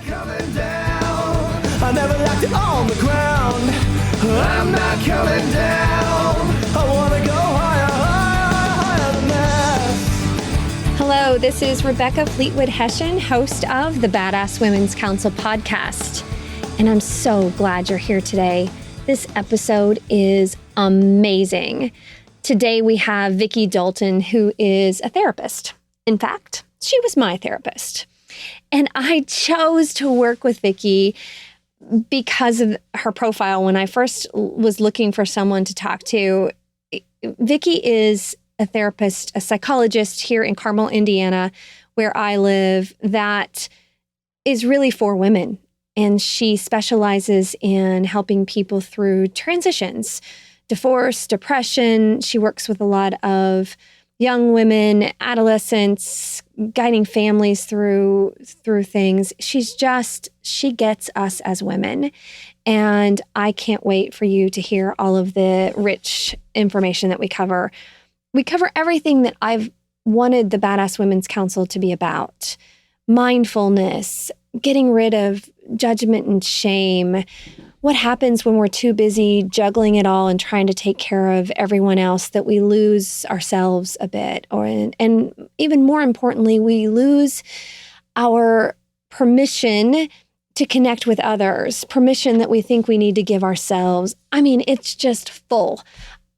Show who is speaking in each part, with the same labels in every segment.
Speaker 1: coming down. I never left it on the ground. I'm not coming down. I wanna go higher, higher, higher than this.
Speaker 2: Hello, this is Rebecca Fleetwood Hessian, host of the Badass Women's Council podcast. And I'm so glad you're here today. This episode is amazing. Today we have Vicki Dalton, who is a therapist. In fact, she was my therapist. And I chose to work with Vicki because of her profile. When I first was looking for someone to talk to, Vicki is a therapist, a psychologist here in Carmel, Indiana, where I live, that is really for women. And she specializes in helping people through transitions, divorce, depression. She works with a lot of young women, adolescents, guiding families through things. She gets us as women. And I can't wait for you to hear all of the rich information that we cover. We cover everything that I've wanted the Badass Women's Council to be about. Mindfulness, getting rid of judgment and shame. What happens when we're too busy juggling it all and trying to take care of everyone else that we lose ourselves a bit, and even more importantly, we lose our permission to connect with others, permission that we think we need to give ourselves. I mean, it's just full.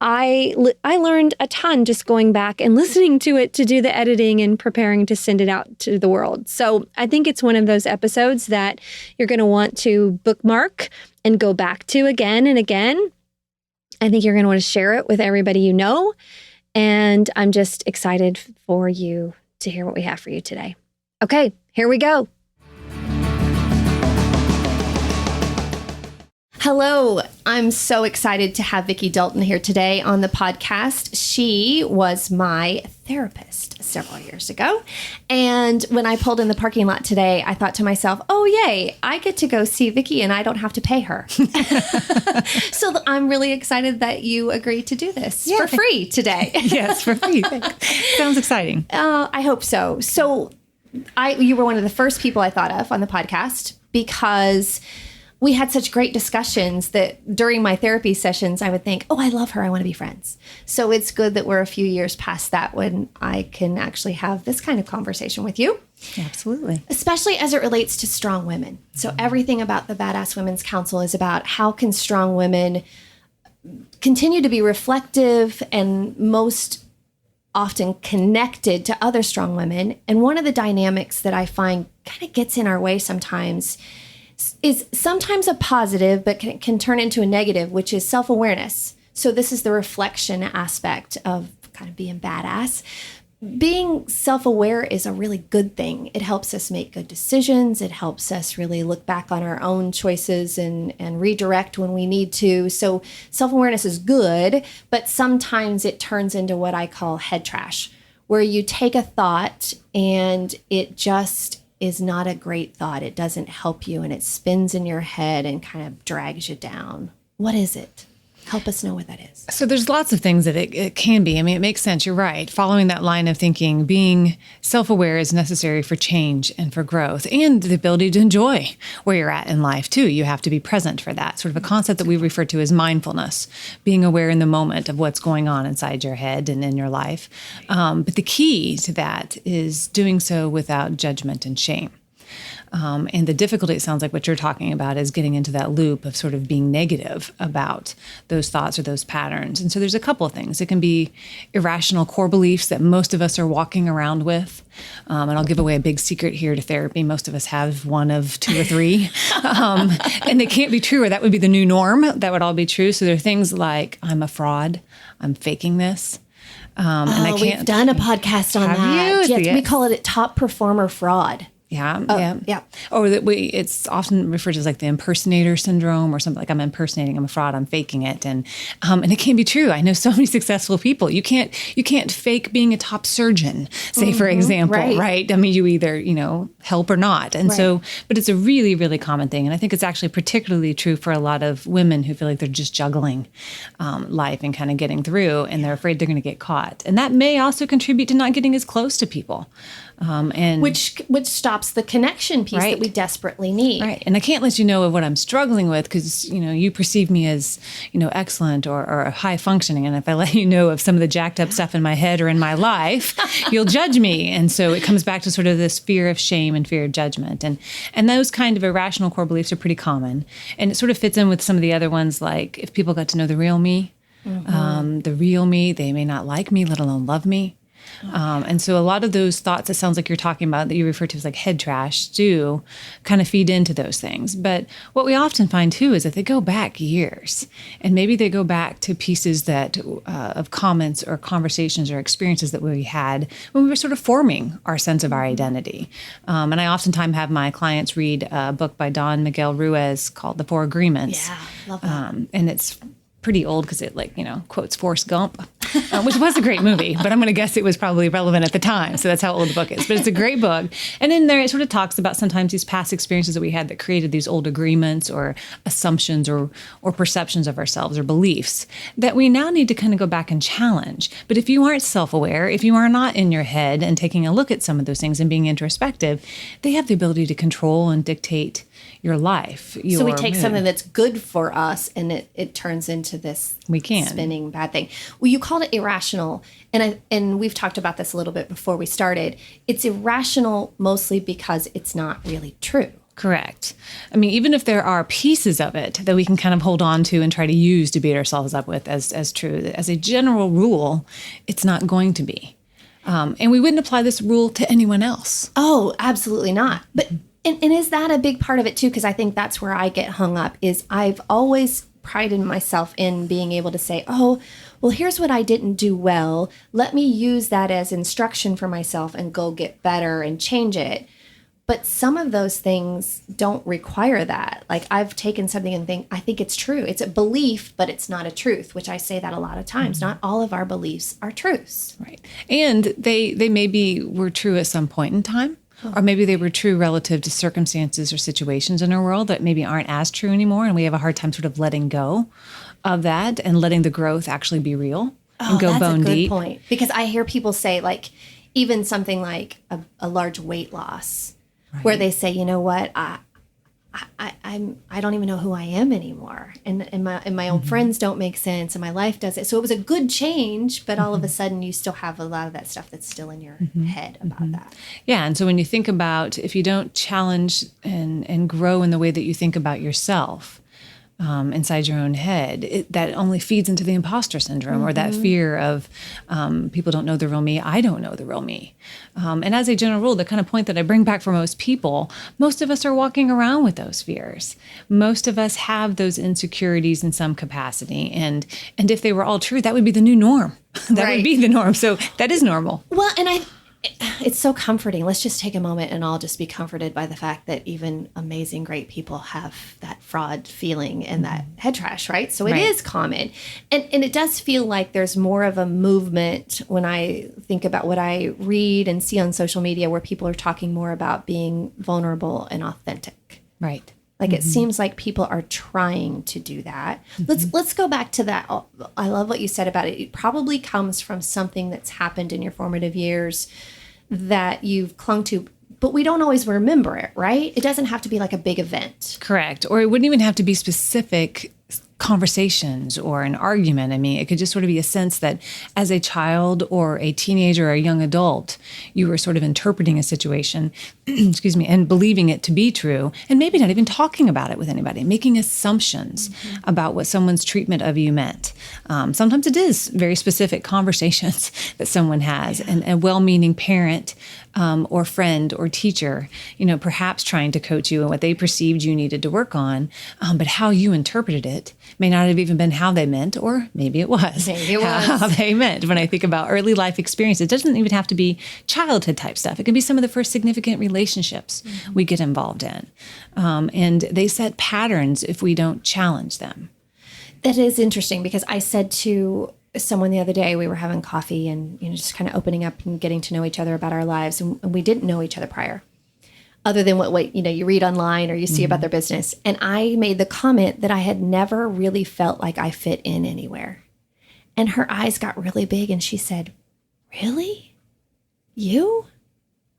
Speaker 2: I learned a ton just going back and listening to it to do the editing and preparing to send it out to the world. So I think it's one of those episodes that you're going to want to bookmark and go back to again and again. I think you're going to want to share it with everybody you know. And I'm just excited for you to hear what we have for you today. Okay, here we go. Hello, I'm so excited to have Vicki Dalton here today on the podcast. She was my therapist several years ago. And when I pulled in the parking lot today, I thought to myself, oh, yay, I get to go see Vicki and I don't have to pay her. So I'm really excited that you agreed to do this for free today.
Speaker 3: Yes, for free. Sounds exciting.
Speaker 2: I hope so. So you were one of the first people I thought of on the podcast because we had such great discussions that during my therapy sessions, I would think, oh, I love her. I want to be friends. So it's good that we're a few years past that when I can actually have this kind of conversation with you.
Speaker 3: Absolutely.
Speaker 2: Especially as it relates to strong women. So everything about the Badass Women's Council is about how can strong women continue to be reflective and most often connected to other strong women. And one of the dynamics that I find kind of gets in our way sometimes is sometimes a positive, but can turn into a negative, which is self-awareness. So this is the reflection aspect of kind of being badass. Being self-aware is a really good thing. It helps us make good decisions. It helps us really look back on our own choices and redirect when we need to. So self-awareness is good, but sometimes it turns into what I call head trash, where you take a thought and it just is not a great thought. It doesn't help you and it spins in your head and kind of drags you down. What is it? Help us know what that is.
Speaker 3: So there's lots of things that it can be. I mean, it makes sense. You're right. Following that line of thinking, being self-aware is necessary for change and for growth and the ability to enjoy where you're at in life too. You have to be present for that. Sort of a concept that we refer to as mindfulness, being aware in the moment of what's going on inside your head and in your life. But the key to that is doing so without judgment and shame. And the difficulty, it sounds like what you're talking about, is getting into that loop of sort of being negative about those thoughts or those patterns. And so there's a couple of things. It can be irrational core beliefs that most of us are walking around with. And I'll give away a big secret here to therapy. Most of us have one of two or three. And they can't be true, or that would be the new norm. That would all be true. So there are things like, I'm a fraud. I'm faking this.
Speaker 2: And I can't. We've done a podcast on that.
Speaker 3: Yes.
Speaker 2: We call it top performer fraud.
Speaker 3: Yeah. Or that it's often referred to as like the impersonator syndrome or something, like I'm impersonating, I'm a fraud, I'm faking it. And it can be true. I know so many successful people. You can't fake being a top surgeon, say, for example, right? I mean, you either, help or not. And so, but it's a really, really common thing. And I think it's actually particularly true for a lot of women who feel like they're just juggling life and kind of getting through, and they're afraid they're going to get caught. And that may also contribute to not getting as close to people And
Speaker 4: which stops the connection piece that we desperately need.
Speaker 3: Right. And I can't let you know of what I'm struggling with because, you perceive me as, excellent or high functioning. And if I let you know of some of the jacked up stuff in my head or in my life, you'll judge me. And so it comes back to sort of this fear of shame and fear of judgment. And those kind of irrational core beliefs are pretty common. And it sort of fits in with some of the other ones, like if people got to know the real me, they may not like me, let alone love me. And so a lot of those thoughts, it sounds like you're talking about that you refer to as like head trash, do kind of feed into those things. But what we often find too is that they go back years, and maybe they go back to pieces that of comments or conversations or experiences that we had when we were sort of forming our sense of our identity. And I oftentimes have my clients read a book by Don Miguel Ruiz called The Four Agreements.
Speaker 4: Yeah, love that.
Speaker 3: And it's pretty old because it quotes Forrest Gump, which was a great movie, but I'm going to guess it was probably relevant at the time. So that's how old the book is. But it's a great book. And in there, it sort of talks about sometimes these past experiences that we had that created these old agreements or assumptions or perceptions of ourselves or beliefs that we now need to kind of go back and challenge. But if you aren't self-aware, if you are not in your head and taking a look at some of those things and being introspective, they have the ability to control and dictate your life.
Speaker 4: So we take something that's good for us and it turns into this spinning bad thing. Well, you called it irrational. And we've talked about this a little bit before we started. It's irrational mostly because it's not really true.
Speaker 3: Correct. I mean, even if there are pieces of it that we can kind of hold on to and try to use to beat ourselves up with as true, as a general rule, it's not going to be. And we wouldn't apply this rule to anyone else.
Speaker 4: Oh, absolutely not. But And is that a big part of it too? Because I think that's where I get hung up is I've always prided myself in being able to say, oh, well, here's what I didn't do well. Let me use that as instruction for myself and go get better and change it. But some of those things don't require that. Like I've taken something and I think it's true. It's a belief, but it's not a truth, which I say that a lot of times. Not all of our beliefs are truths.
Speaker 3: Right. And they maybe were true at some point in time. Or maybe they were true relative to circumstances or situations in our world that maybe aren't as true anymore. And we have a hard time sort of letting go of that and letting the growth actually be real and go bone deep.
Speaker 4: That's a good point. Because I hear people say like, even something like a large weight loss, where they say, you know what, I don't even know who I am anymore. And my own friends don't make sense and my life doesn't. So it was a good change, but all of a sudden you still have a lot of that stuff that's still in your head about that.
Speaker 3: Yeah. And so when you think about, if you don't challenge and grow in the way that you think about yourself, inside your own head, that only feeds into the imposter syndrome or that fear of people don't know the real me. I don't know the real me. And as a general rule, the kind of point that I bring back for most people, most of us are walking around with those fears. Most of us have those insecurities in some capacity. And if they were all true, that would be the new norm. That would be the norm. So that is normal.
Speaker 4: Well, and it's so comforting. Let's just take a moment and all just be comforted by the fact that even amazing, great people have that fraud feeling and that head trash, right? So it is common. And it does feel like there's more of a movement when I think about what I read and see on social media where people are talking more about being vulnerable and authentic.
Speaker 3: Right.
Speaker 4: Like it seems like people are trying to do that. Let's go back to that. I love what you said about it. It probably comes from something that's happened in your formative years that you've clung to, but we don't always remember it, right? It doesn't have to be like a big event.
Speaker 3: Correct. Or it wouldn't even have to be specific conversations or an argument. I mean, it could just sort of be a sense that as a child or a teenager or a young adult, you were sort of interpreting a situation, excuse me, and believing it to be true, and maybe not even talking about it with anybody, making assumptions about what someone's treatment of you meant. Sometimes it is very specific conversations that someone has, and a well-meaning parent or friend or teacher, perhaps trying to coach you in what they perceived you needed to work on, but how you interpreted it may not have even been how they meant, or maybe it was how they meant. When I think about early life experience, it doesn't even have to be childhood type stuff. It can be some of the first significant relationships we get involved in. And they set patterns if we don't challenge them.
Speaker 4: That is interesting because I said to someone the other day, we were having coffee and just kind of opening up and getting to know each other about our lives. And we didn't know each other prior, other than what you read online or you see about their business. And I made the comment that I had never really felt like I fit in anywhere. And her eyes got really big and she said, "Really? You?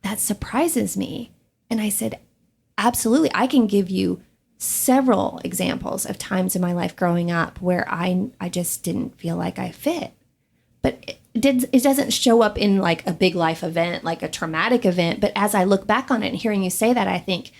Speaker 4: that surprises me. And I said, absolutely. I can give you several examples of times in my life growing up where I just didn't feel like I fit. But it doesn't show up in like a big life event, like a traumatic event. But as I look back on it and hearing you say that, I think,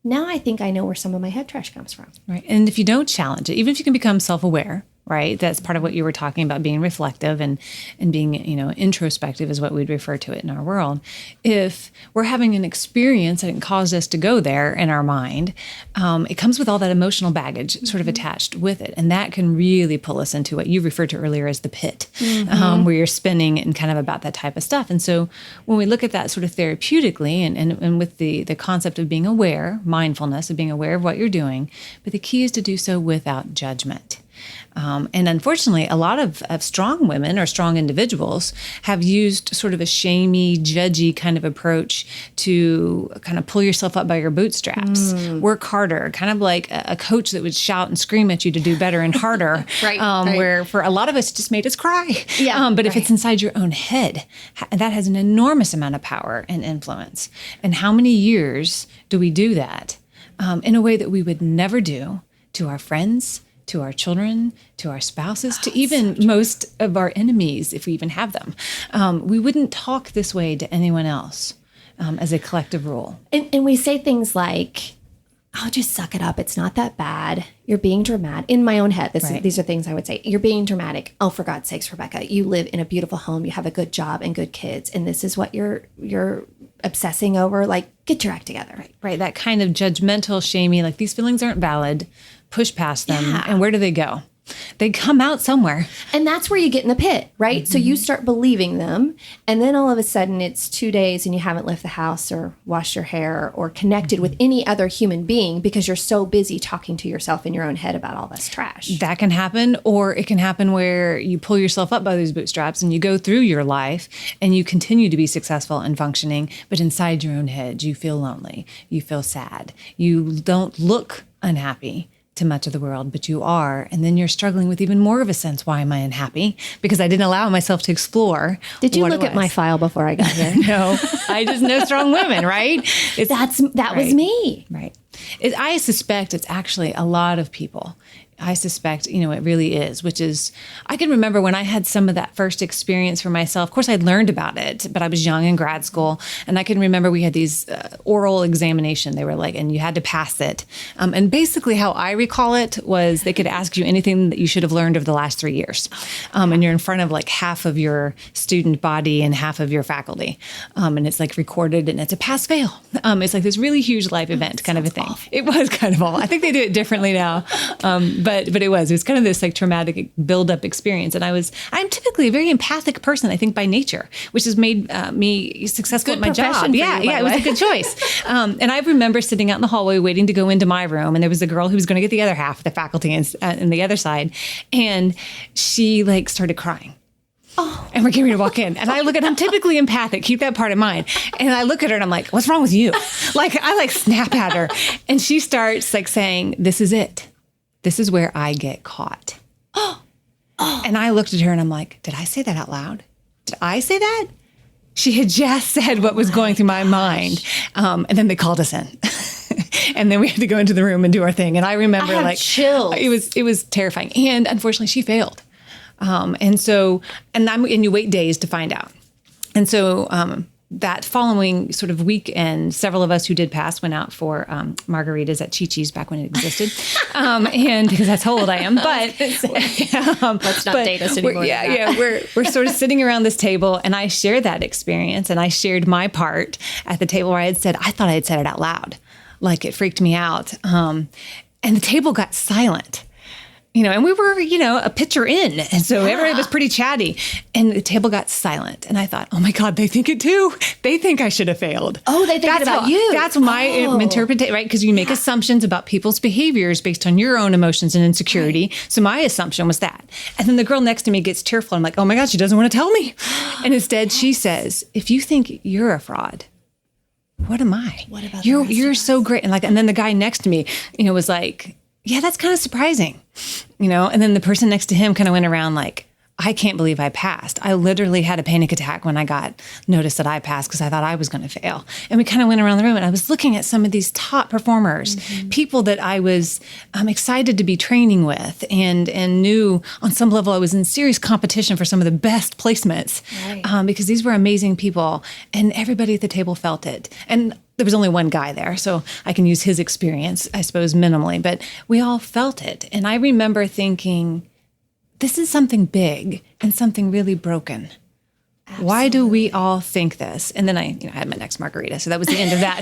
Speaker 4: now I think I know where some of my head trash comes from.
Speaker 3: Right. And if you don't challenge it, even if you can become self-aware, right? That's part of what you were talking about, being reflective and being, introspective is what we'd refer to it in our world. If we're having an experience and it caused us to go there in our mind, it comes with all that emotional baggage sort of attached with it. And that can really pull us into what you referred to earlier as the pit, where you're spinning and kind of about that type of stuff. And so when we look at that sort of therapeutically and with the concept of being aware, mindfulness, of being aware of what you're doing, but the key is to do so without judgment. And unfortunately, a lot of strong women or strong individuals have used sort of a shamey, judgy kind of approach to kind of pull yourself up by your bootstraps, work harder, kind of like a coach that would shout and scream at you to do better and harder,
Speaker 4: Right.
Speaker 3: Where for a lot of us it just made us cry.
Speaker 4: Yeah,
Speaker 3: But if
Speaker 4: right.
Speaker 3: it's inside your own head, that has an enormous amount of power and influence. And how many years do we do that in a way that we would never do to our friends, to our children, to our spouses, to even most of our enemies, if we even have them. We wouldn't talk this way to anyone else as a collective rule.
Speaker 4: And we say things like, "Oh, just suck it up. It's not that bad. You're being dramatic." In my own head, these are things I would say. "You're being dramatic. Oh, for God's sakes, Rebecca, you live in a beautiful home. You have a good job and good kids. And this is what you're obsessing over. Like, get your act together."
Speaker 3: Right. That kind of judgmental, shamey, like these feelings aren't valid. Push past them.
Speaker 4: Yeah.
Speaker 3: And where do they go? They come out somewhere.
Speaker 4: And that's where you get in the pit, right? So you start believing them. And then all of a sudden it's 2 days and you haven't left the house or washed your hair or connected with any other human being because you're so busy talking to yourself in your own head about all this trash.
Speaker 3: That can happen, or it can happen where you pull yourself up by those bootstraps and you go through your life and you continue to be successful and functioning, but inside your own head, you feel lonely, you feel sad, you don't look unhappy to much of the world, but you are. And then you're struggling with even more of a sense, why am I unhappy? Because I didn't allow myself to explore.
Speaker 4: Did you
Speaker 3: what
Speaker 4: look
Speaker 3: it
Speaker 4: at my
Speaker 3: was.
Speaker 4: file before I got here?
Speaker 3: No, I just know strong women, right?
Speaker 4: That was me.
Speaker 3: Right. I suspect it's actually a lot of people. I suspect, it really is, which is, I can remember when I had some of that first experience for myself. Of course, I'd learned about it, but I was young in grad school. And I can remember we had these oral examination. They were like, and you had to pass it. And basically how I recall it was they could ask you anything that you should have learned over the last 3 years. And you're in front of like half of your student body and half of your faculty. And it's like recorded and it's a pass fail. It's like this really huge life event kind of a thing. Awful. It was kind of awful. I think they do it differently now. But it was kind of this like traumatic build-up experience. And I'm typically a very empathic person, I think, by nature, which has made me successful at my job. Yeah, it was a good choice. And I remember sitting out in the hallway waiting to go into my room. And there was a girl who was going to get the other half of the faculty and the other side. And she like started crying. Oh. And we're getting ready to walk in. And I look at, I'm typically empathic, keep that part in mind. And I look at her and I'm like, what's wrong with you? I snap at her. And she starts like saying, this is it. This is where I get caught. And I looked at her and I'm like, did I say that out loud? Did I say that? She had just said what was going through my mind. And then they called us in. And then we had to go into the room and do our thing. And I remember
Speaker 4: I have chills.
Speaker 3: It was terrifying. And unfortunately she failed. And you wait days to find out. And so, that following sort of weekend, several of us who did pass went out for margaritas at Chi-Chi's back when it existed. And because that's how old I am. But
Speaker 4: let's not date us anymore.
Speaker 3: We're sort of sitting around this table and I shared that experience and I shared my part at the table where I thought I had said it out loud. Like it freaked me out. And the table got silent. And we were, a pitcher in. And so everybody was pretty chatty. And the table got silent. And I thought, oh my God, they think it too. They think I should have failed.
Speaker 4: Oh, they think it about you.
Speaker 3: That's my interpretation, right? Because you make assumptions about people's behaviors based on your own emotions and insecurity. Right. So my assumption was that. And then the girl next to me gets tearful. I'm like, oh my God, she doesn't want to tell me. And instead she says, if you think you're a fraud, what am I?
Speaker 4: What about
Speaker 3: you're so great. And then the guy next to me, was like, yeah, that's kind of surprising, And then the person next to him kind of went around like, I can't believe I passed. I literally had a panic attack when I got noticed that I passed because I thought I was going to fail. And we kind of went around the room and I was looking at some of these top performers, people that I was excited to be training with and knew on some level I was in serious competition for some of the best placements because these were amazing people and everybody at the table felt it. And there was only one guy there, so I can use his experience, I suppose, minimally, but we all felt it. And I remember thinking, this is something big and something really broken. Absolutely. Why do we all think this? And then I had my next margarita, so that was the end of that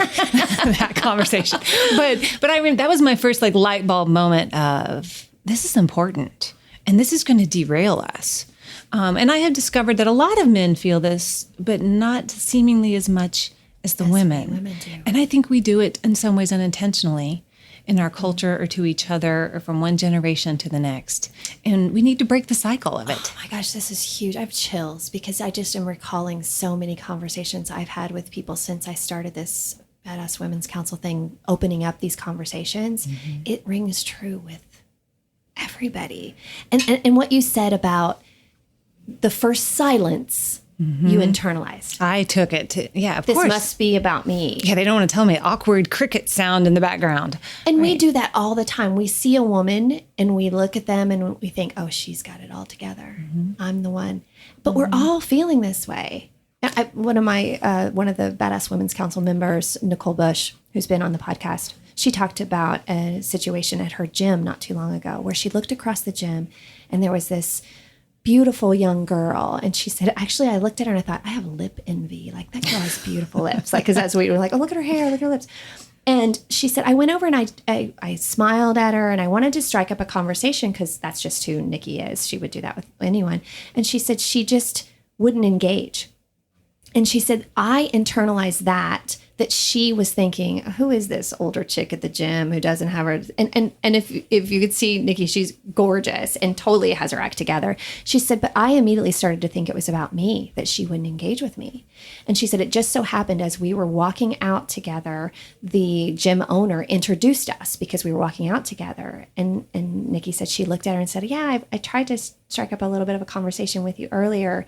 Speaker 3: that conversation. But I mean, that was my first light bulb moment of this is important, and this is going to derail us. And I have discovered that a lot of men feel this, but not seemingly as much as the women do. And I think we do it in some ways unintentionally in our culture or to each other or from one generation to the next. And we need to break the cycle of it.
Speaker 4: Oh my gosh, this is huge. I have chills because I just am recalling so many conversations I've had with people since I started this Badass Women's Council thing, opening up these conversations. It rings true with everybody. And what you said about the first silence you internalized.
Speaker 3: I took it to, of
Speaker 4: this
Speaker 3: course.
Speaker 4: This must be about me.
Speaker 3: Yeah, they don't want to tell me awkward cricket sound in the background.
Speaker 4: And we do that all the time. We see a woman and we look at them and we think, oh, she's got it all together. I'm the one. But we're all feeling this way. One of the Badass Women's Council members, Nicole Bush, who's been on the podcast, she talked about a situation at her gym not too long ago where she looked across the gym and there was this beautiful young girl. And she said, actually, I looked at her and I thought, I have lip envy. Like, that girl has beautiful lips. Because that's what we were like, oh, look at her hair, look at her lips. And she said, I went over and I smiled at her and I wanted to strike up a conversation because that's just who Nikki is. She would do that with anyone. And she said she just wouldn't engage. And she said, I internalized that she was thinking, who is this older chick at the gym who doesn't have her? And if you could see Nikki, she's gorgeous and totally has her act together. She said, but I immediately started to think it was about me, that she wouldn't engage with me. And she said, it just so happened as we were walking out together, the gym owner introduced us because we were walking out together. And Nikki said, she looked at her and said, yeah, I tried to strike up a little bit of a conversation with you earlier.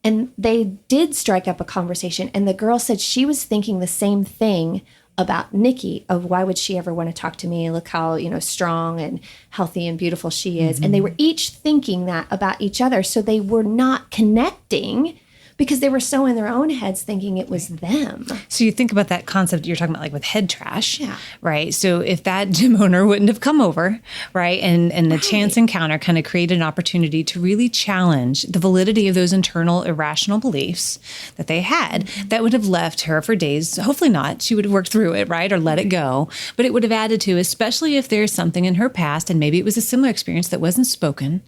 Speaker 4: And they did strike up a conversation. And the girl said she was thinking the same thing about Nikki, of why would she ever want to talk to me? Look how, strong and healthy and beautiful she is. And they were each thinking that about each other. So they were not connecting because they were so in their own heads thinking it was them.
Speaker 3: So you think about that concept you're talking about, like with head trash, right? So if that gym owner wouldn't have come over, right, and the chance encounter kind of created an opportunity to really challenge the validity of those internal irrational beliefs that they had, that would have left her for days. Hopefully not. She would have worked through it, right, or let it go. But it would have added to, especially if there's something in her past, and maybe it was a similar experience that wasn't spoken,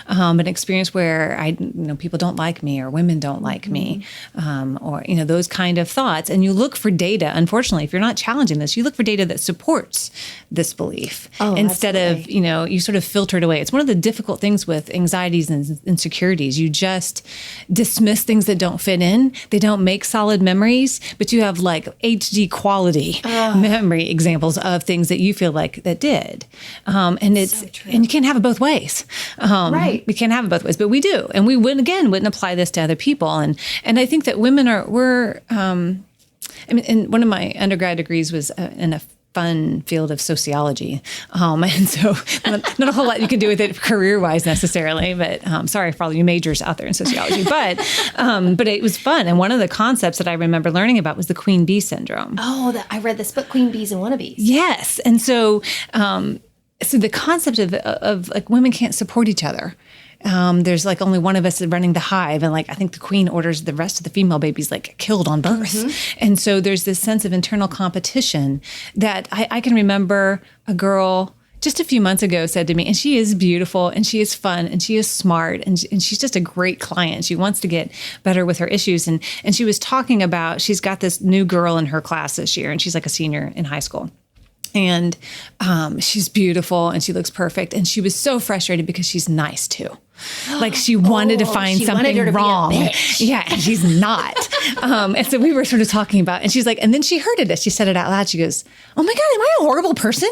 Speaker 3: an experience where people don't like me or women don't like me, or those kind of thoughts. And you look for data. Unfortunately, if you're not challenging this, you look for data that supports this belief instead of you sort of filter it away. It's one of the difficult things with anxieties and insecurities. You just dismiss things that don't fit in. They don't make solid memories, but you have like HD quality memory examples of things that you feel like that did. And it's so true. And you can't have it both ways. Right. We can't have it both ways, but we do. And we wouldn't apply this to other people. And I think that women and one of my undergrad degrees was in a fun field of sociology. And so not a whole lot you can do with it career-wise necessarily, but sorry for all you majors out there in sociology, but it was fun. And one of the concepts that I remember learning about was the queen bee syndrome.
Speaker 4: Oh, I read this book, Queen Bees and Wannabes.
Speaker 3: Yes. And so the concept of like women can't support each other. There's like only one of us running the hive. And like, I think the queen orders the rest of the female babies like killed on birth. And so there's this sense of internal competition that I can remember a girl just a few months ago said to me, and she is beautiful and she is fun and she is smart and she's just a great client. She wants to get better with her issues. And she was talking about, she's got this new girl in her class this year and she's like a senior in high school. And she's beautiful and she looks perfect. And she was so frustrated because she's nice too. Like she wanted to find
Speaker 4: she wanted
Speaker 3: something
Speaker 4: her to be a
Speaker 3: wrong.
Speaker 4: bitch.
Speaker 3: Yeah, and she's not. And so we were sort of talking about, and she's like, and then she heard it. She said it out loud. She goes, "Oh my God, am I a horrible person?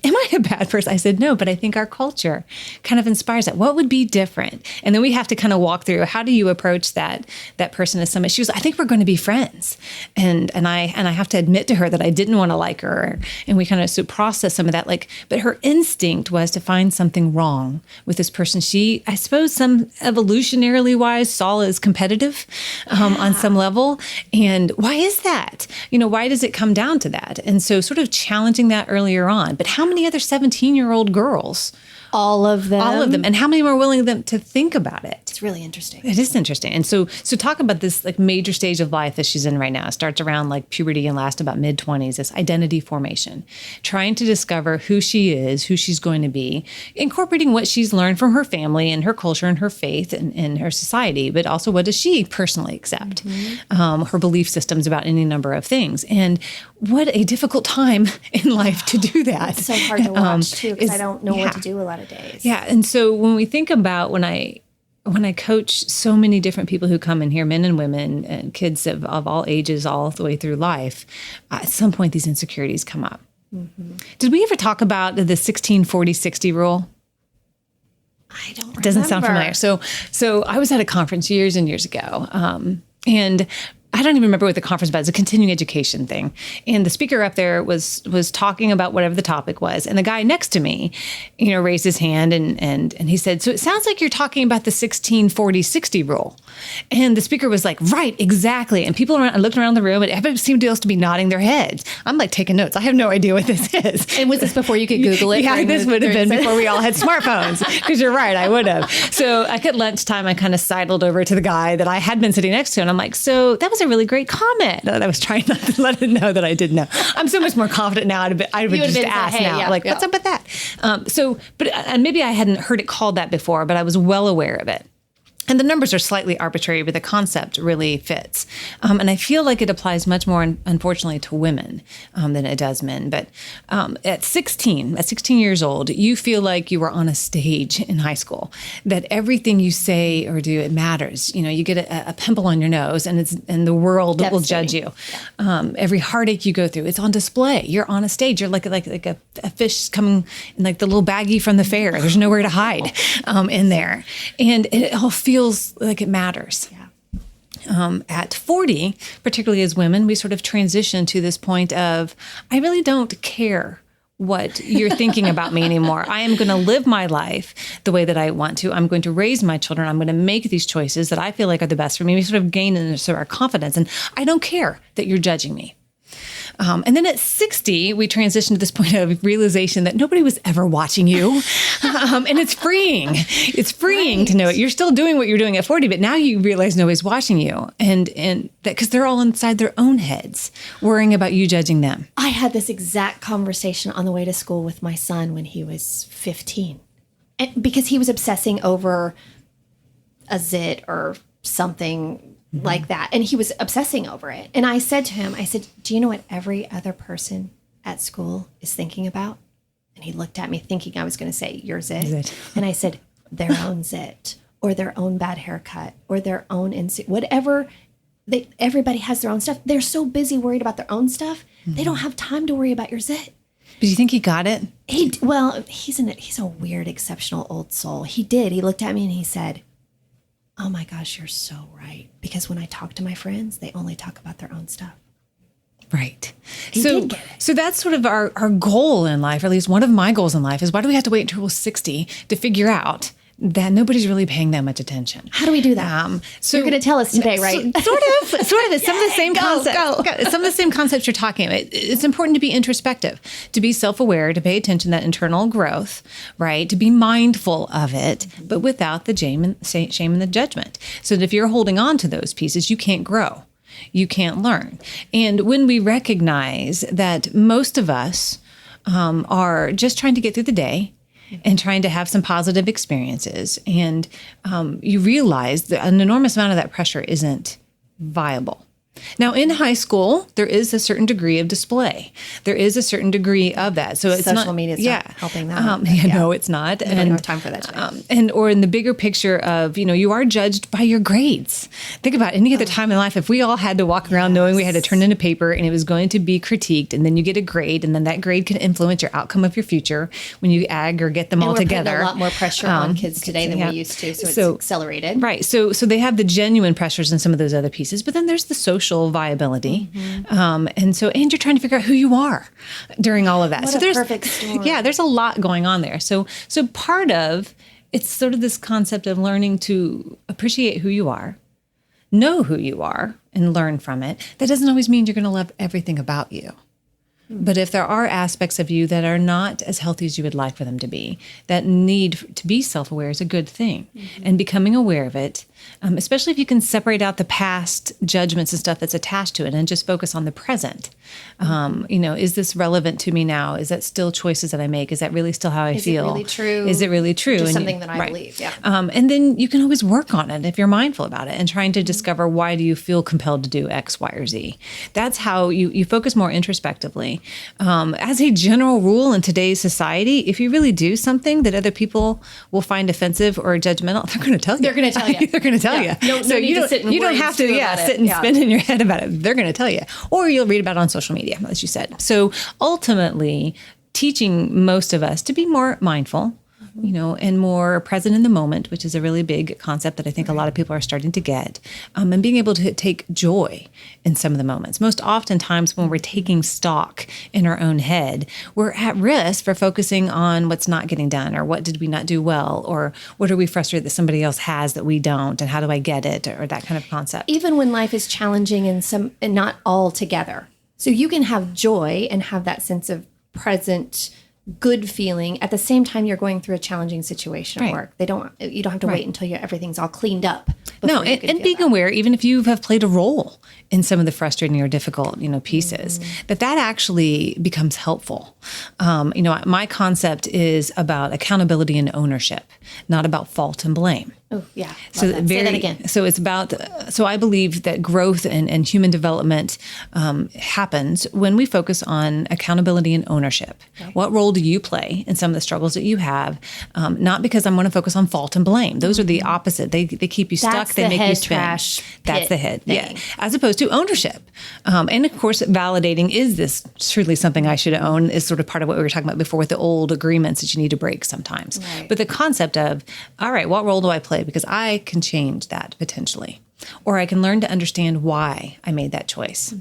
Speaker 3: Am I a bad person?" I said, "No, but I think our culture kind of inspires that. What would be different?" And then we have to kind of walk through, how do you approach that person as somebody? She goes, "I think we're going to be friends." And I have to admit to her that I didn't want to like her. And we kind of process some of that. But her instinct was to find something wrong with this person. She, I suppose, some evolutionarily wise, saw as competitive on some level. And why is that? Why does it come down to that? And so sort of challenging that earlier on. But how many other 17-year-old girls?
Speaker 4: All of them.
Speaker 3: All of them. And how many more willing to think about it?
Speaker 4: It's really interesting.
Speaker 3: It is interesting. And so talk about this major stage of life that she's in right now. It starts around puberty and lasts about mid-20s, this identity formation, trying to discover who she is, who she's going to be, incorporating what she's learned from her family and her culture and her faith and her society, but also what does she personally accept, her belief systems about any number of things. And what a difficult time in life to do that.
Speaker 4: It's so hard to watch too, because I don't know what to do a lot of days.
Speaker 3: Yeah. And so when we think about when I coach so many different people who come in here, men and women and kids of all ages, all the way through life, at some point these insecurities come up. Mm-hmm. Did we ever talk about the 16-40-60 rule?
Speaker 4: I don't remember.
Speaker 3: It doesn't sound familiar. So I was at a conference years and years ago, and I don't even remember what the conference was about. It's a continuing education thing. And the speaker up there was talking about whatever the topic was. And the guy next to me, raised his hand and he said, "So it sounds like you're talking about the 16-40-60 rule." And the speaker was like, "Right, exactly." And people around, I looked around the room and everybody seemed to be nodding their heads. I'm taking notes. I have no idea what this is.
Speaker 4: And was this before you could Google it?
Speaker 3: Yeah, this would have been before we all had smartphones, because you're right, I would have. So at lunchtime, I kind of sidled over to the guy that I had been sitting next to, and I'm like, "So that was a really great comment." And I was trying not to let him know that I didn't know. I'm so much more confident now. I would just ask now, what's up with that? But maybe I hadn't heard it called that before, but I was well aware of it. And the numbers are slightly arbitrary, but the concept really fits. And I feel like it applies much more, unfortunately, to women than it does men. But at 16 years old, you feel like you were on a stage in high school, that everything you say or do, it matters. You get a pimple on your nose and the world will judge you. Every heartache you go through, it's on display. You're on a stage. You're like a fish coming in the little baggie from the fair. There's nowhere to hide in there. And it all feels like it matters. Yeah. At 40, particularly as women, we sort of transition to this point of, I really don't care what you're thinking about me anymore. I am going to live my life the way that I want to. I'm going to raise my children. I'm going to make these choices that I feel like are the best for me. We sort of gain our confidence. And I don't care that you're judging me. And then at 60, we transition to this point of realization that nobody was ever watching you. And it's freeing. It's freeing to know it. You're still doing what you're doing at 40, but now you realize nobody's watching you. And that because they're all inside their own heads, worrying about you judging them.
Speaker 4: I had this exact conversation on the way to school with my son when he was 15. And because he was obsessing over a zit or something like that. And he was obsessing over it. And I said to him, "Do you know what every other person at school is thinking about?" And he looked at me thinking I was going to say, "Your zit." And I said, "Their own zit, or their own bad haircut, or their own whatever. Everybody has their own stuff. They're so busy worried about their own stuff. Mm-hmm. They don't have time to worry about your zit."
Speaker 3: But do you think he got it?
Speaker 4: He's a weird, exceptional old soul. He did. He looked at me and he said, "Oh my gosh, you're so right. Because when I talk to my friends, they only talk about their own stuff."
Speaker 3: Right.
Speaker 4: He did get it.
Speaker 3: So that's sort of our goal in life, or at least one of my goals in life, is why do we have to wait until we're 60 to figure out that nobody's really paying that much attention?
Speaker 4: How do we do that? So you're going to tell us today, right?
Speaker 3: Sort of. It's some of the same concepts. Some of the same concepts you're talking about. It's important to be introspective, to be self-aware, to pay attention to that internal growth, right? To be mindful of it, but without the shame and the judgment. So that if you're holding on to those pieces, you can't grow. You can't learn. And when we recognize that most of us are just trying to get through the day, and trying to have some positive experiences. And you realize that an enormous amount of that pressure isn't viable. Now, in high school, there is a certain degree of display. There is a certain degree of that. So it's
Speaker 4: Social
Speaker 3: not
Speaker 4: media is not helping that.
Speaker 3: No, it's not.
Speaker 4: We don't have time for that today.
Speaker 3: Or in the bigger picture of, you are judged by your grades. Think about any other time in life, if we all had to walk around knowing we had to turn in a paper and it was going to be critiqued, and then you get a grade, and then that grade can influence your outcome of your future when you aggregate them all together.
Speaker 4: We're putting a lot more pressure on kids today than we used to, so it's accelerated.
Speaker 3: Right. So they have the genuine pressures in some of those other pieces, but then there's the social viability. And you're trying to figure out who you are during all of that.
Speaker 4: What
Speaker 3: so
Speaker 4: a perfect story.
Speaker 3: Yeah, there's a lot going on there. So part of it's sort of this concept of learning to appreciate who you are, know who you are, and learn from it. That doesn't always mean you're going to love everything about you. But if there are aspects of you that are not as healthy as you would like for them to be, that need to be self-aware is a good thing. And becoming aware of it, especially if you can separate out the past judgments and stuff that's attached to it and just focus on the present. Is this relevant to me now? Is that still choices that I make? Is that really still how I feel?
Speaker 4: Is it really true?
Speaker 3: Is it really true?
Speaker 4: Just something that I believe, yeah.
Speaker 3: And then you can always work on it if you're mindful about it and trying to discover, why do you feel compelled to do X, Y, or Z? That's how you focus more introspectively. As a general rule in today's society, if you really do something that other people will find offensive or judgmental, they're going to tell you.
Speaker 4: They're going to tell you.
Speaker 3: They're going to tell you.
Speaker 4: So you don't have to
Speaker 3: sit and spin in your head about it. They're going to tell you. Or you'll read about it on social media, as you said. So ultimately, teaching most of us to be more mindful, and more present in the moment, which is a really big concept that I think a lot of people are starting to get, and being able to take joy in some of the moments. Most oftentimes when we're taking stock in our own head, we're at risk for focusing on what's not getting done, or what did we not do well, or what are we frustrated that somebody else has that we don't, and how do I get it, or that kind of concept.
Speaker 4: Even when life is challenging and not all together. So you can have joy and have that sense of present good feeling at the same time you're going through a challenging situation at work. You don't have to wait until everything's all cleaned up.
Speaker 3: No, and being aware, even if you have played a role in some of the frustrating or difficult, pieces, that actually becomes helpful. My concept is about accountability and ownership, not about fault and blame.
Speaker 4: Oh, yeah.
Speaker 3: Say
Speaker 4: that again.
Speaker 3: So it's about, so I believe that growth and human development happens when we focus on accountability and ownership. Okay. What role do you play in some of the struggles that you have? Not because I'm going to focus on fault and blame. Those are the opposite. They keep you stuck. They make you spin. That's the head. Thing. Yeah. As opposed to ownership. And of course, validating, is this truly something I should own, is sort of part of what we were talking about before with the old agreements that you need to break sometimes. Right. But the concept of, all right, what role do I play? Because I can change that potentially. Or I can learn to understand why I made that choice.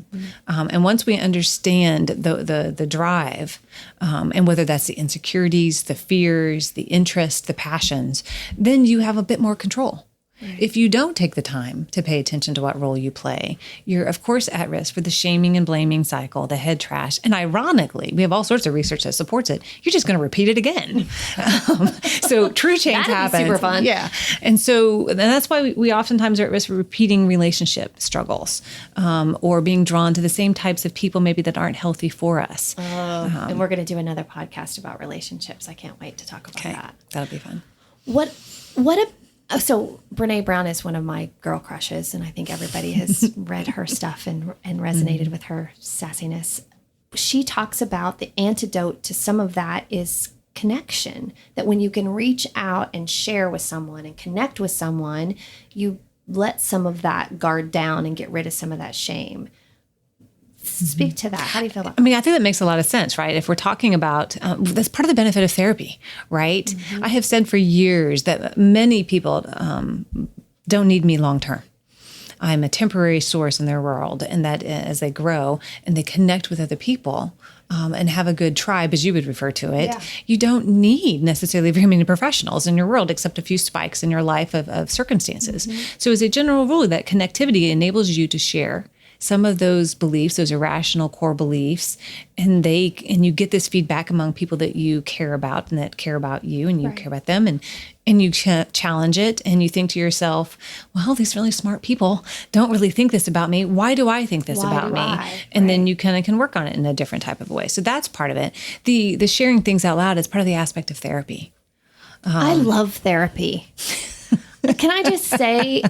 Speaker 3: And once we understand the drive, and whether that's the insecurities, the fears, the interests, the passions, then you have a bit more control. Right. If you don't take the time to pay attention to what role you play, you're, of course, at risk for the shaming and blaming cycle, the head trash. And ironically, we have all sorts of research that supports it. You're just going to repeat it again. So true change happens.
Speaker 4: Super fun.
Speaker 3: Yeah. And that's why we oftentimes are at risk for repeating relationship struggles, or being drawn to the same types of people maybe that aren't healthy for us.
Speaker 4: And we're going to do another podcast about relationships. I can't wait to talk about that.
Speaker 3: That'll be fun.
Speaker 4: So Brene Brown is one of my girl crushes, and I think everybody has read her stuff and resonated with her sassiness. She talks about the antidote to some of that is connection, that when you can reach out and share with someone and connect with someone, you let some of that guard down and get rid of some of that shame. Speak to that. How do you feel about that?
Speaker 3: I think that makes a lot of sense, right? If we're talking about, that's part of the benefit of therapy, right? I have said for years that many people don't need me long term. I'm a temporary source in their world, and that as they grow and they connect with other people, and have a good tribe, as you would refer to it, you don't need necessarily very many professionals in your world, except a few spikes in your life of circumstances. So as a general rule, that connectivity enables you to share some of those beliefs, those irrational core beliefs, and you get this feedback among people that you care about and that care about you, and you care about them, and you challenge it, and you think to yourself, well, these really smart people don't really think this about me. Why do I think this about me? And then you kind of can work on it in a different type of way. So that's part of it. The sharing things out loud is part of the aspect of therapy.
Speaker 4: I love therapy. Can I just say,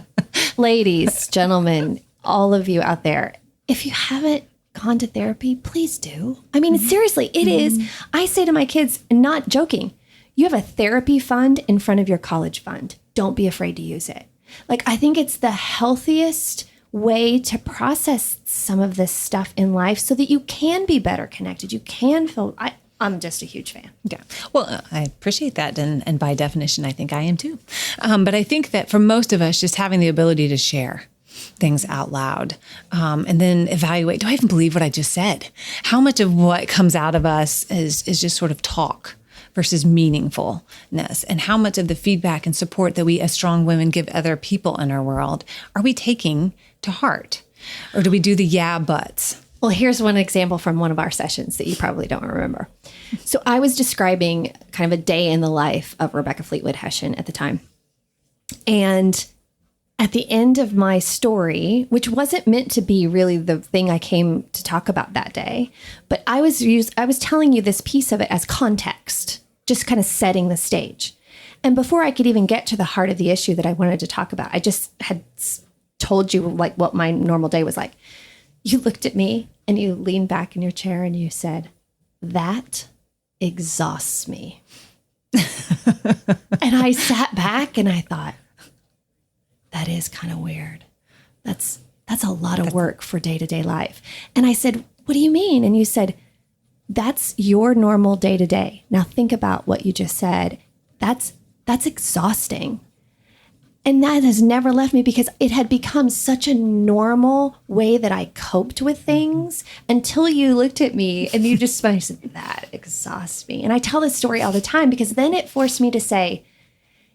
Speaker 4: ladies, gentlemen, all of you out there, if you haven't gone to therapy, please do. I mean, seriously, it is. I say to my kids, not joking, you have a therapy fund in front of your college fund. Don't be afraid to use it. Like, I think it's the healthiest way to process some of this stuff in life so that you can be better connected. You can feel, I'm just a huge fan.
Speaker 3: Yeah. Well, I appreciate that. And by definition, I think I am too. But I think that for most of us, just having the ability to share things out loud and then evaluate, do I even believe what I just said? How much of what comes out of us is just sort of talk versus meaningfulness? And how much of the feedback and support that we as strong women give other people in our world are we taking to heart? Or do we do the yeah buts?
Speaker 4: Well, here's one example from one of our sessions that you probably don't remember. So I was describing kind of a day in the life of Rebecca Fleetwood Hession at the time. And at the end of my story, which wasn't meant to be really the thing I came to talk about that day, but I was telling you this piece of it as context, just kind of setting the stage. And before I could even get to the heart of the issue that I wanted to talk about, I just had told you like what my normal day was like. You looked at me and you leaned back in your chair and you said, "That exhausts me." And I sat back and I thought, that is kind of weird. That's a lot of work for day-to-day life. And I said, "What do you mean?" And you said, "That's your normal day-to-day. Now think about what you just said. That's exhausting." And that has never left me because it had become such a normal way that I coped with things until you looked at me and you just smiled and said, "That exhausts me." And I tell this story all the time because then it forced me to say,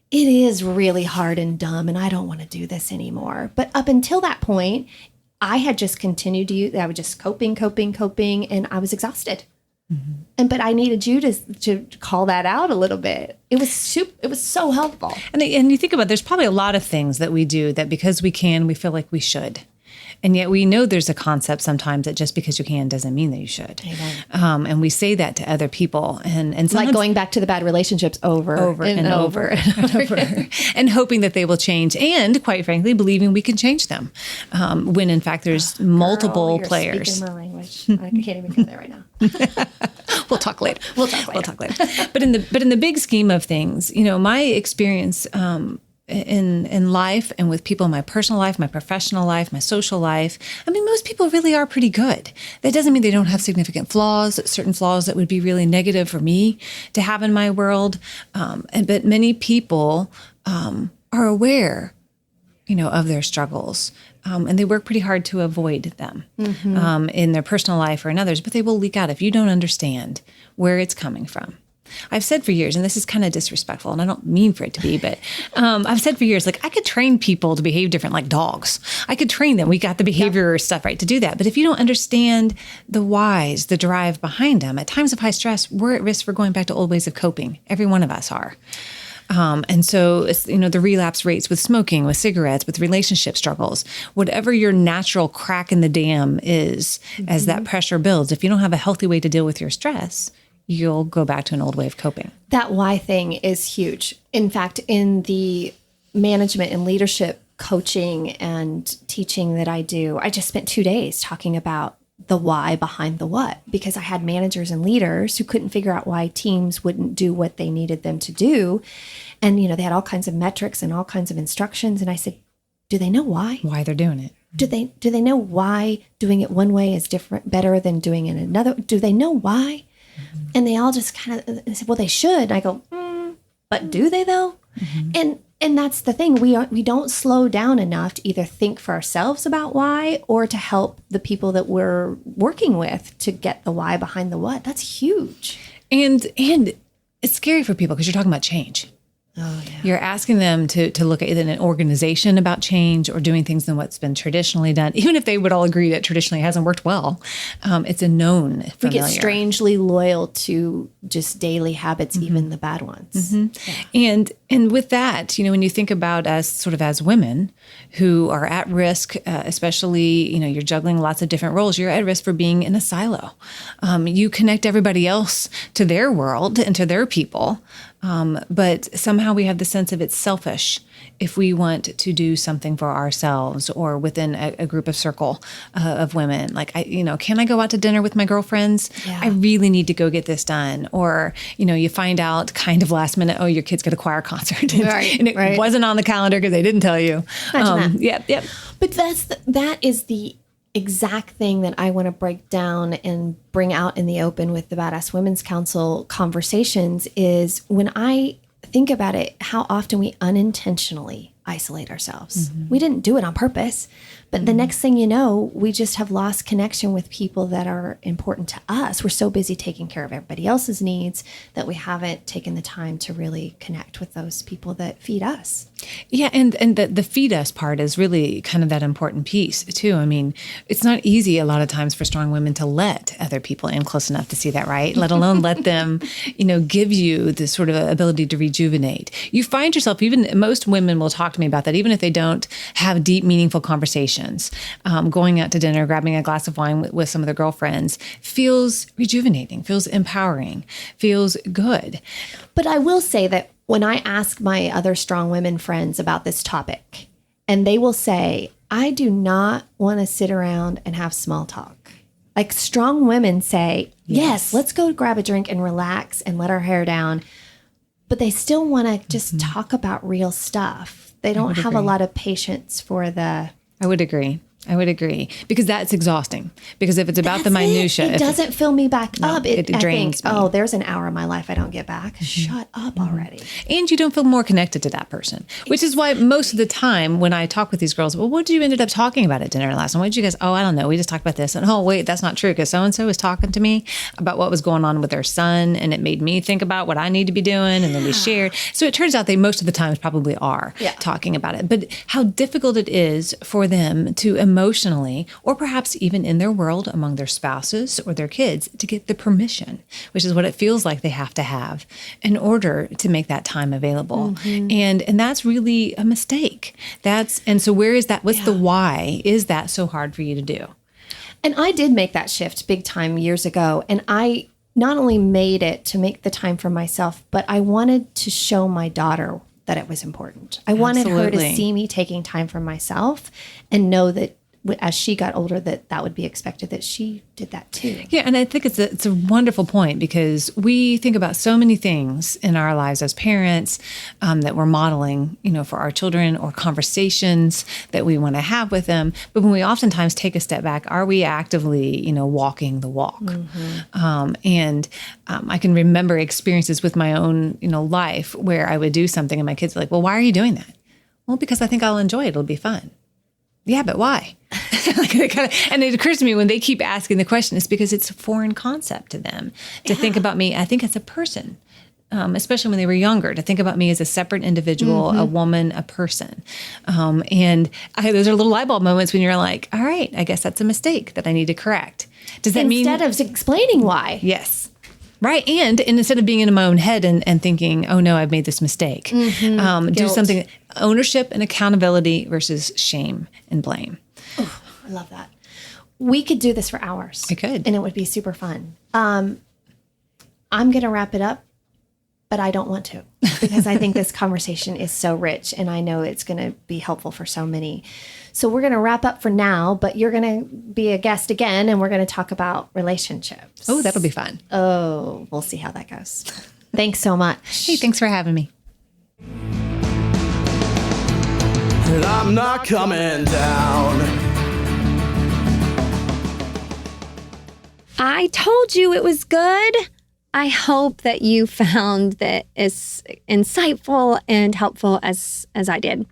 Speaker 4: it is really hard and dumb and I don't want to do this anymore. But up until that point, I had just continued to use, I was just coping, and I was exhausted. Mm-hmm. But I needed you to call that out a little bit. It was so helpful.
Speaker 3: And you think about, there's probably a lot of things that we do that because we can, we feel like we should. And yet we know there's a concept sometimes that just because you can doesn't mean that you should. And we say that to other people. And
Speaker 4: like going back to the bad relationships over and over.
Speaker 3: And hoping that they will change. And quite frankly, believing we can change them. When in fact, there's multiple players.
Speaker 4: Speaking my language. I can't even go there right now.
Speaker 3: We'll talk later. But in the big scheme of things, my experience in life and with people in my personal life, my professional life, my social life, I mean, most people really are pretty good. That doesn't mean they don't have significant flaws, certain flaws that would be really negative for me to have in my world. But many people are aware, of their struggles. And they work pretty hard to avoid them in their personal life or in others, but they will leak out if you don't understand where it's coming from. I've said for years, and this is kind of disrespectful, and I don't mean for it to be, but I've said for years, like I could train people to behave different like dogs. I could train them. We got the behavior stuff right to do that. But if you don't understand the whys, the drive behind them, at times of high stress, we're at risk for going back to old ways of coping. Every one of us are. And so, the relapse rates with smoking, with cigarettes, with relationship struggles, whatever your natural crack in the dam is, as that pressure builds, if you don't have a healthy way to deal with your stress, you'll go back to an old way of coping.
Speaker 4: That why thing is huge. In fact, in the management and leadership coaching and teaching that I do, I just spent 2 days talking about the why behind the what, because I had managers and leaders who couldn't figure out why teams wouldn't do what they needed them to do. And, they had all kinds of metrics and all kinds of instructions. And I said, do they know why?
Speaker 3: Why they're doing it?
Speaker 4: Do they know why doing it one way is better than doing it another? Do they know why? Mm-hmm. And they all just kind of said, well, they should. And I go, but do they though? Mm-hmm. And that's the thing. We don't slow down enough to either think for ourselves about why or to help the people that we're working with to get the why behind the what. That's huge.
Speaker 3: And it's scary for people because you're talking about change.
Speaker 4: Oh, yeah.
Speaker 3: You're asking them to look at an organization about change or doing things than what's been traditionally done, even if they would all agree that traditionally hasn't worked well. It's a known familiar.
Speaker 4: We get strangely loyal to just daily habits, even the bad ones.
Speaker 3: Mm-hmm. Yeah. And with that, when you think about us sort of as women who are at risk, especially, you're juggling lots of different roles, you're at risk for being in a silo. You connect everybody else to their world and to their people. But somehow we have the sense of it's selfish if we want to do something for ourselves or within a group of circle of women. Like, can I go out to dinner with my girlfriends?
Speaker 4: Yeah.
Speaker 3: I really need to go get this done. Or, you find out kind of last minute, oh, your kid's got a choir concert. And it wasn't on the calendar because they didn't tell you.
Speaker 4: Imagine that.
Speaker 3: Yep.
Speaker 4: But that is the exact thing that I want to break down and bring out in the open with the Badass Women's Council conversations is when I think about it, how often we unintentionally isolate ourselves. Mm-hmm. We didn't do it on purpose, but the next thing you know, we just have lost connection with people that are important to us. We're so busy taking care of everybody else's needs that we haven't taken the time to really connect with those people that feed us.
Speaker 3: Yeah, and the feed us part is really kind of that important piece too. I mean, it's not easy a lot of times for strong women to let other people in close enough to see that, right? Let alone let them, give you this sort of ability to rejuvenate. You find yourself, even most women will talk to me about that, even if they don't have deep, meaningful conversations. Going out to dinner, grabbing a glass of wine with some of their girlfriends feels rejuvenating, feels empowering, feels good.
Speaker 4: But I will say that when I ask my other strong women friends about this topic, and they will say, I do not want to sit around and have small talk. Like strong women say, yes, let's go grab a drink and relax and let our hair down. But they still want to just talk about real stuff. They don't have a lot of patience for the...
Speaker 3: I would agree. Because that's exhausting. Because if it's about the minutia,
Speaker 4: it doesn't fill me back up.
Speaker 3: It drains me.
Speaker 4: Oh, there's an hour of my life I don't get back. Shut up already.
Speaker 3: And you don't feel more connected to that person, which is why most of the time when I talk with these girls, well, what did you ended up talking about at dinner last night? What did you guys? Oh, I don't know. We just talked about this. And oh, wait, that's not true because so-and-so was talking to me about what was going on with their son. And it made me think about what I need to be doing. And then we shared. So it turns out they most of the times probably are talking about it. But how difficult it is for them to emotionally, or perhaps even in their world among their spouses or their kids, to get the permission, which is what it feels like they have to have in order to make that time available. And that's really a mistake. And so where is that? What's the why? Is that so hard for you to do?
Speaker 4: And I did make that shift big time years ago. And I not only made it to make the time for myself, but I wanted to show my daughter that it was important. I wanted her to see me taking time for myself and know that as she got older, that would be expected that she did that too.
Speaker 3: Yeah, and I think it's a wonderful point because we think about so many things in our lives as parents that we're modeling, for our children or conversations that we want to have with them. But when we oftentimes take a step back, are we actively, walking the walk? And I can remember experiences with my own, life where I would do something and my kids are like, well, why are you doing that? Well, because I think I'll enjoy it. It'll be fun. Yeah, but why? And it occurs to me when they keep asking the question, it's because it's a foreign concept to them to think about me, I think, as a person, especially when they were younger, to think about me as a separate individual, a woman, a person. And those are little light bulb moments when you're like, all right, I guess that's a mistake that I need to correct. Does that mean...
Speaker 4: Instead of explaining why.
Speaker 3: Yes. Right. And instead of being in my own head and thinking, oh, no, I've made this mistake, do something, ownership and accountability versus shame and blame.
Speaker 4: Oh, I love that. We could do this for hours.
Speaker 3: I could.
Speaker 4: And it would be super fun. I'm going to wrap it up, but I don't want to because I think this conversation is so rich and I know it's going to be helpful for so many. So we're going to wrap up for now, but you're going to be a guest again and we're going to talk about relationships.
Speaker 3: Oh, that'll be fun.
Speaker 4: Oh, we'll see how that goes. Thanks so much.
Speaker 3: Hey, thanks for having me.
Speaker 1: And I'm not coming down.
Speaker 2: I told you it was good. I hope that you found that as insightful and helpful as I did.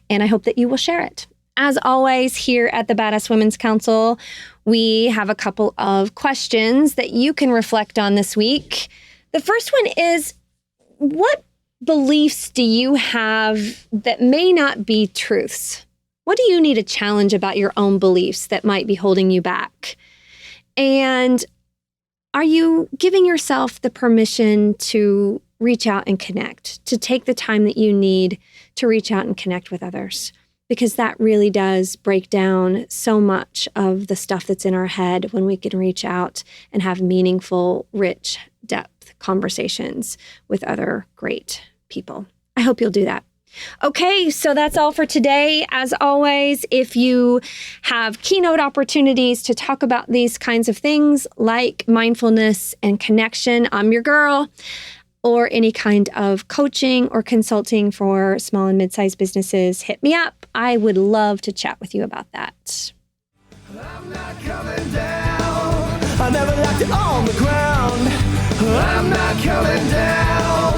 Speaker 2: And I hope that you will share it. As always, here at the Badass Women's Council, we have a couple of questions that you can reflect on this week. The first one is, what beliefs do you have that may not be truths? What do you need to challenge about your own beliefs that might be holding you back? And are you giving yourself the permission to reach out and connect, to take the time that you need to reach out and connect with others? Because that really does break down so much of the stuff that's in our head when we can reach out and have meaningful, rich depth conversations with other great people. I hope you'll do that. Okay, so that's all for today. As always, if you have keynote opportunities to talk about these kinds of things like mindfulness and connection, I'm your girl. Or any kind of coaching or consulting for small and mid-sized businesses, hit me up. I would love to chat with you about that.
Speaker 1: I'm not coming down. I never left it on the ground. I'm not coming down.